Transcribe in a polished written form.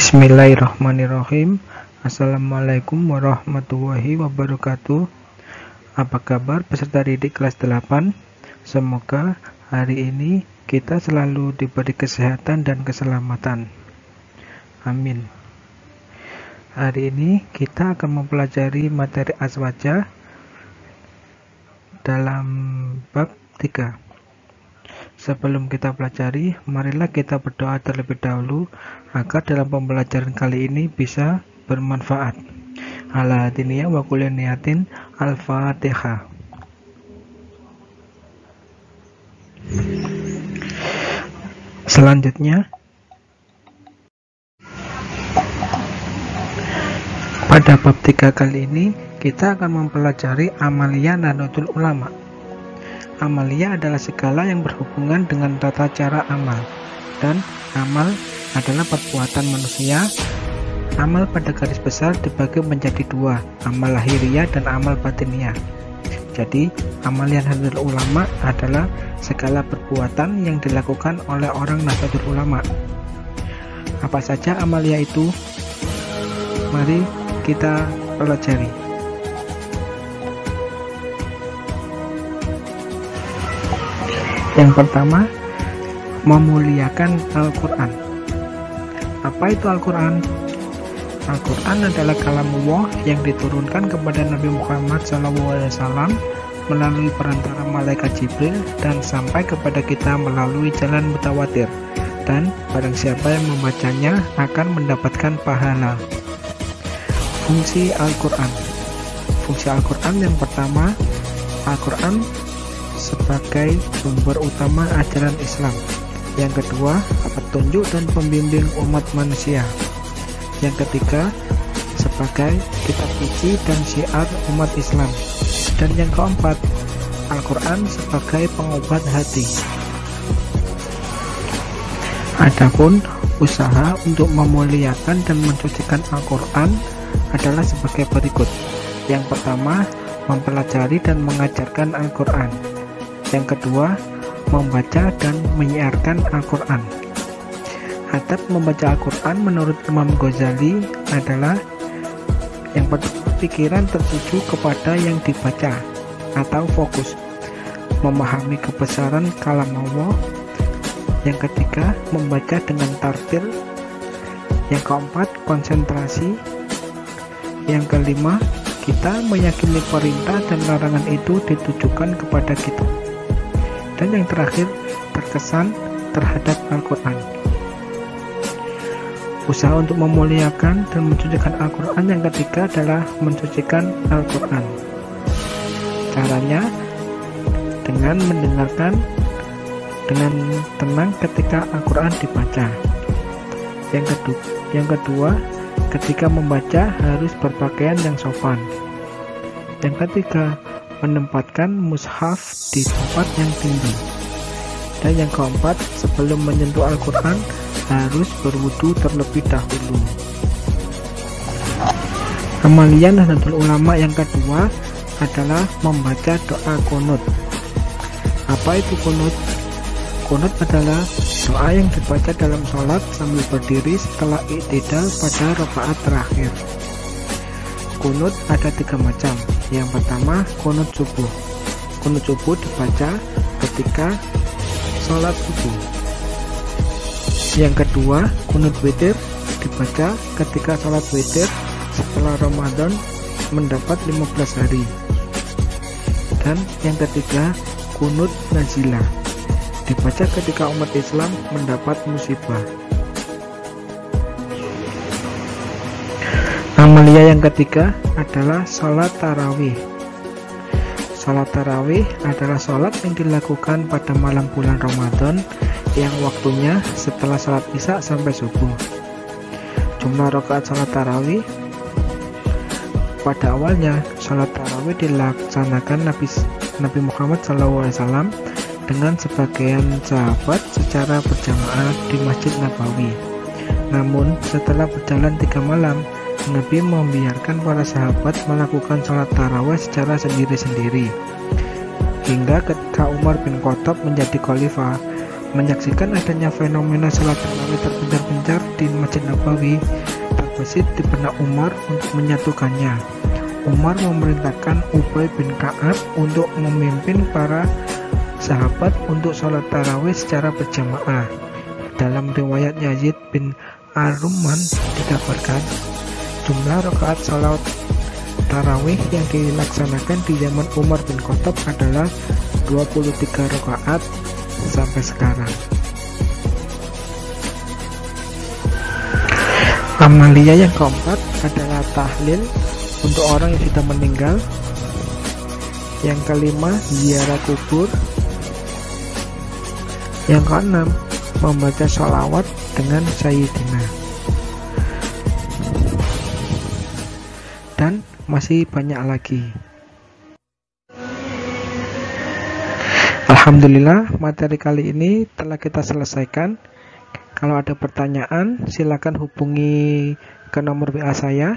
Bismillahirrahmanirrahim. Assalamualaikum warahmatullahi wabarakatuh. Apa kabar peserta didik kelas 8? Semoga hari ini kita selalu diberi kesehatan dan keselamatan. Amin. Hari ini kita akan mempelajari materi azwajah dalam bab 3. Sebelum kita pelajari, marilah kita berdoa terlebih dahulu agar dalam pembelajaran kali ini bisa bermanfaat. Ala hadiniya wa kulli niyatin. Al-Fatihah. Selanjutnya, pada bab 3 kali ini kita akan mempelajari amalia Nahdlatul Ulama. Amalia adalah segala yang berhubungan dengan tata cara amal, dan amal adalah perbuatan manusia. Amal pada garis besar dibagi menjadi dua, amal lahiriah dan amal batiniah. Jadi, amalia Nahdlatul Ulama adalah segala perbuatan yang dilakukan oleh orang Nahdlatul Ulama. Apa saja amalia itu? Mari kita pelajari. Yang pertama, memuliakan Al-Quran. Apa itu Al-Quran? Al-Quran adalah kalamullah yang diturunkan kepada Nabi Muhammad SAW melalui perantara malaikat Jibril dan sampai kepada kita melalui jalan mutawatir, dan barang siapa yang membacanya akan mendapatkan pahala. Fungsi Al-Quran. Fungsi Al-Quran yang pertama, Al-Quran sebagai sumber utama ajaran Islam. Yang kedua, petunjuk dan pembimbing umat manusia. Yang ketiga, sebagai kitab suci dan syiar umat Islam. Dan yang keempat, Al-Quran sebagai pengobat hati. Adapun usaha untuk memuliakan dan mensucikan Al-Quran adalah sebagai berikut. Yang pertama, mempelajari dan mengajarkan Al-Quran. Yang kedua, membaca dan menyiarkan Al-Quran. Adab membaca Al-Quran menurut Imam Ghazali adalah yang pertama, pikiran tertuju kepada yang dibaca atau fokus, memahami kebesaran kalam Allah. Yang ketiga, membaca dengan tartil. Yang keempat, konsentrasi. Yang kelima, kita meyakini perintah dan larangan itu ditujukan kepada kita. Dan yang terakhir, terkesan terhadap Al-Quran. Usaha untuk memuliakan dan mensucikan Al-Quran yang ketiga adalah mensucikan Al-Quran. Caranya dengan mendengarkan dengan tenang ketika Al-Quran dibaca. Yang kedua, ketika membaca harus berpakaian yang sopan. Yang ketiga, menempatkan mushaf di tempat yang tinggi. Dan yang keempat, sebelum menyentuh Al-Quran harus berwudu terlebih dahulu. Amalia Nahdlatul Ulama yang kedua adalah membaca doa qunut. Apa itu qunut? Qunut adalah doa yang dibaca dalam sholat sambil berdiri setelah i'tidal pada rakaat terakhir. Qunut ada 3 macam. Yang pertama, qunut subuh. Qunut subuh dibaca ketika sholat subuh. Yang kedua, qunut witir dibaca ketika sholat witir setelah Ramadan mendapat 15 hari. Dan yang ketiga, qunut nazilah dibaca ketika umat Islam mendapat musibah. Amalia yang ketiga adalah sholat tarawih. Sholat tarawih adalah sholat yang dilakukan pada malam bulan Ramadan yang waktunya setelah sholat isya sampai subuh. Jumlah rakaat sholat tarawih. Pada awalnya, sholat tarawih dilaksanakan Nabi Muhammad SAW dengan sebagian sahabat secara berjamaah di Masjid Nabawi. Namun, setelah berjalan 3 malam, Nabi membiarkan para sahabat melakukan sholat tarawih secara sendiri-sendiri. Hingga ketika Umar bin Khattab menjadi khalifah, Menyaksikan adanya fenomena sholat tarawih terpencar-pencar di Masjid Nabawi, terbesit di benak Umar untuk menyatukannya. Umar memerintahkan Ubay bin Ka'ab untuk memimpin para sahabat untuk sholat tarawih secara berjamaah. Dalam riwayat Yazid bin Ar-Rumman dikabarkan, jumlah rakaat sholat tarawih yang dilaksanakan di zaman Umar bin Khattab adalah 23 rakaat sampai sekarang. Amalia yang keempat adalah tahlil untuk orang yang sudah meninggal. Yang kelima, ziarah kubur. Yang keenam, membaca sholawat dengan Sayyidina. Dan masih banyak lagi. Alhamdulillah, materi kali ini telah kita selesaikan. Kalau ada pertanyaan, silakan hubungi ke nomor WA saya